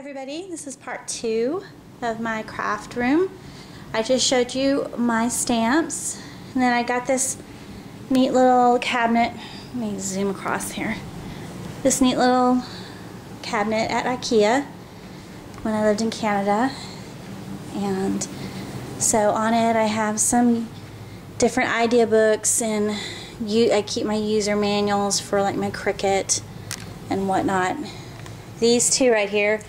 everybody, this is part 2 of my craft room. I just showed you my stamps, and then I got this neat little cabinet. Let me zoom across here. This neat little cabinet at IKEA when I lived in Canada, and so on it I have some different idea books, and I keep my user manuals for like my Cricut and whatnot. These two right here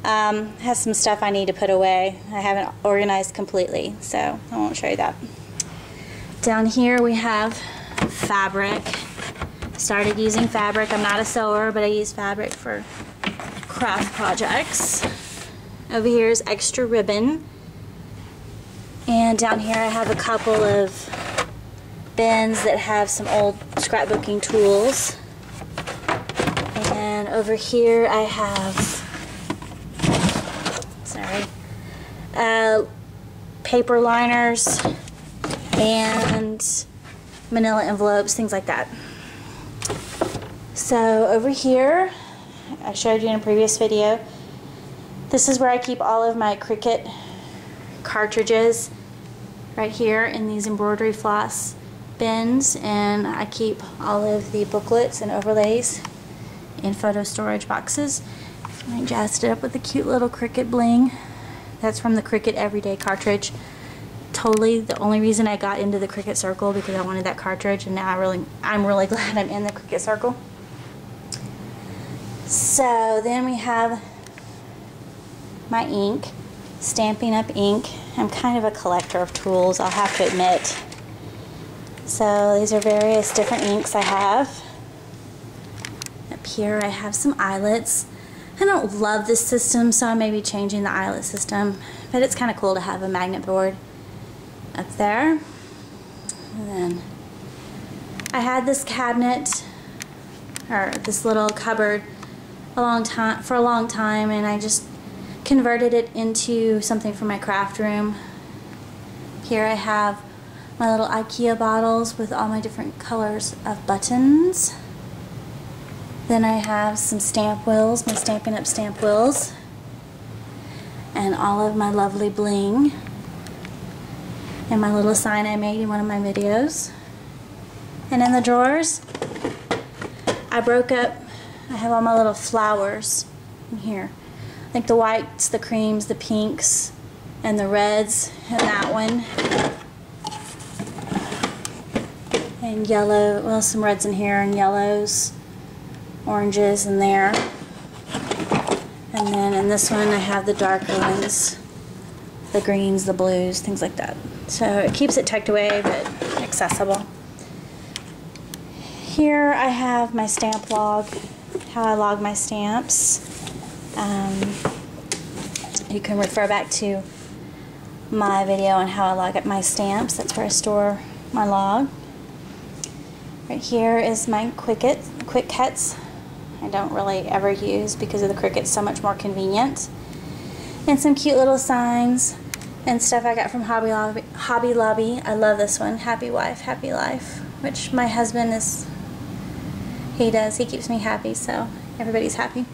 has some stuff I need to put away. I haven't organized completely, so I won't show you that. Down here we have fabric. Started using fabric. I'm not a sewer, but I use fabric for craft projects. Over here is extra ribbon. And down here I have a couple of bins that have some old scrapbooking tools. And over here I have, paper liners and manila envelopes, things like that. So over here, I showed you in a previous video, this is where I keep all of my Cricut cartridges, right here in these embroidery floss bins, and I keep all of the booklets and overlays in photo storage boxes. I jazzed it up with a cute little Cricut bling. That's from the Cricut Everyday cartridge. Totally the only reason I got into the Cricut Circle, because I wanted that cartridge, and now I'm really glad I'm in the Cricut Circle. So then we have my ink, Stampin' Up! Ink. I'm kind of a collector of tools, I'll have to admit. So these are various different inks I have. Up here I have some eyelets. I don't love this system, so I may be changing the eyelet system, but it's kind of cool to have a magnet board up there. And then I had this cabinet, or this little cupboard, for a long time, and I just converted it into something for my craft room. Here I have my little IKEA bottles with all my different colors of buttons. Then I have some stamp wheels, my Stampin' Up! Stamp wheels, and all of my lovely bling, and my little sign I made in one of my videos. And in the drawers, I have all my little flowers in here. Like the whites, the creams, the pinks, and the reds, and that one. And yellow, well, some reds in here, and yellows, oranges in there. And then in this one I have the darker ones, the greens, the blues, things like that. So it keeps it tucked away but accessible. Here I have my stamp log, how I log my stamps. You can refer back to my video on how I log up my stamps. That's where I store my log. Right here is my Quick Cuts. I don't really ever use because of the Cricut, so much more convenient. And some cute little signs and stuff I got from Hobby Lobby. I love this one, Happy Wife, Happy Life, which my husband he keeps me happy, so everybody's happy.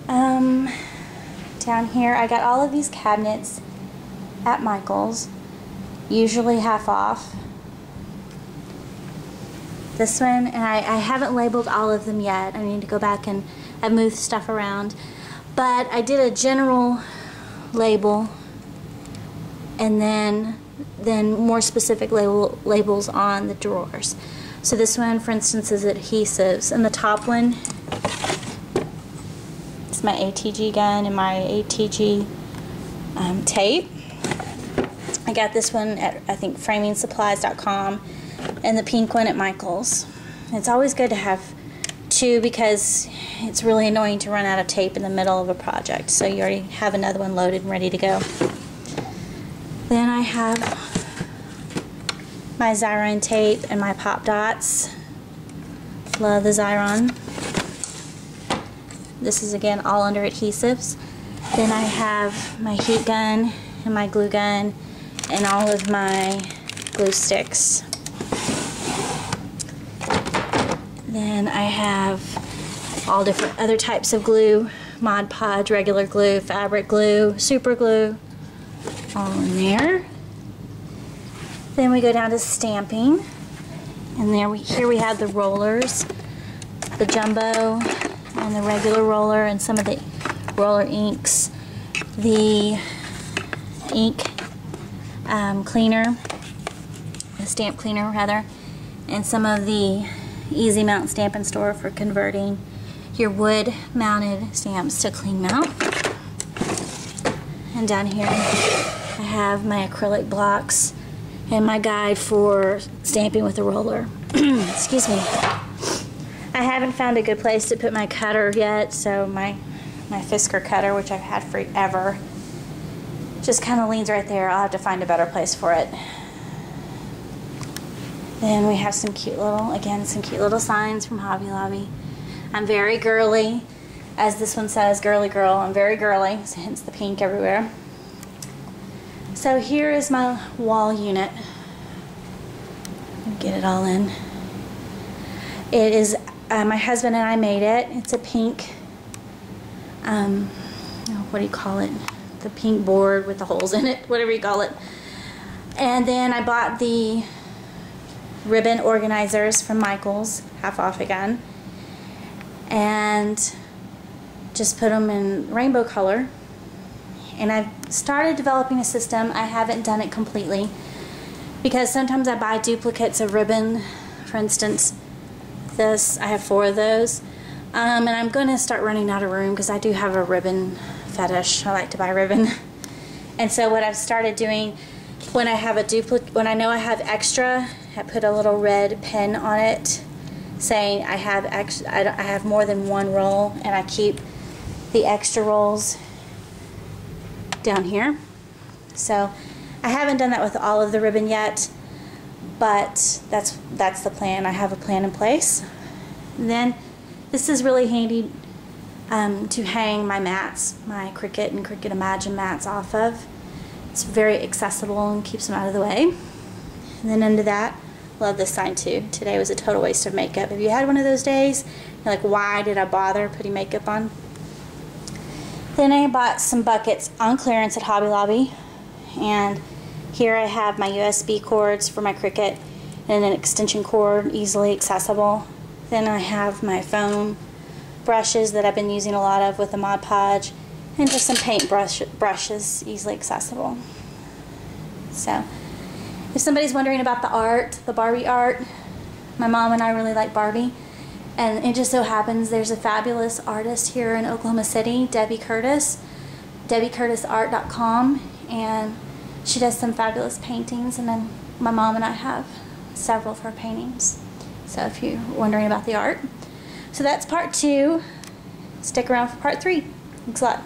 Down here I got all of these cabinets at Michael's, usually half off. This one, and I haven't labeled all of them yet. I need to go back, and I've moved stuff around. But I did a general label, and then more specific labels on the drawers. So this one, for instance, is adhesives, and the top one is my ATG gun and my ATG tape. I got this one at, I think, framingsupplies.com. and the pink one at Michael's. It's always good to have two because it's really annoying to run out of tape in the middle of a project, so you already have another one loaded and ready to go. Then I have my Xyron tape and my pop dots. Love the Xyron. This is again all under adhesives. Then I have my heat gun and my glue gun and all of my glue sticks. Then I have all different other types of glue Mod Podge, regular glue, fabric glue, super glue, all in there. Then we go down to stamping, and here we have the rollers, the jumbo and the regular roller, and some of the roller inks, the ink cleaner, the stamp cleaner rather, and some of the easy mount Stamp and Store for converting your wood mounted stamps to clean mount. And down here I have my acrylic blocks and my guide for stamping with a roller. Excuse me. I haven't found a good place to put my cutter yet, so my Fisker cutter, which I've had forever, just kind of leans right there. I'll have to find a better place for it. Then we have some cute little signs from Hobby Lobby. I'm very girly, as this one says, girly girl. I'm very girly, so hence the pink everywhere. So here is my wall unit. Get it all in. It is, my husband and I made it. It's a pink, what do you call it? The pink board with the holes in it, whatever you call it. And then I bought the ribbon organizers from Michael's, half off again, and just put them in rainbow color. And I've started developing a system. I haven't done it completely because sometimes I buy duplicates of ribbon. For instance, this, I have 4 of those, and I'm going to start running out of room because I do have a ribbon fetish. I like to buy ribbon. And so what I've started doing, when I have a duplicate, when I know I have extra, I put a little red pin on it saying I have more than 1 roll, and I keep the extra rolls down here. So I haven't done that with all of the ribbon yet, but that's the plan. I have a plan in place. And then this is really handy to hang my mats, my Cricut and Cricut Imagine mats off of. It's very accessible and keeps them out of the way. And then under that, love this sign too. Today was a total waste of makeup. Have you had one of those days? You're like, why did I bother putting makeup on? Then I bought some buckets on clearance at Hobby Lobby, and here I have my USB cords for my Cricut and an extension cord, easily accessible. Then I have my foam brushes that I've been using a lot of with the Mod Podge, and just some paint brushes, easily accessible. So if somebody's wondering about the art, the Barbie art, my mom and I really like Barbie. And it just so happens there's a fabulous artist here in Oklahoma City, Debbie Curtis, DebbieCurtisArt.com, and she does some fabulous paintings, and then my mom and I have several of her paintings. So if you're wondering about the art. So that's part 2. Stick around for part 3. Thanks a lot.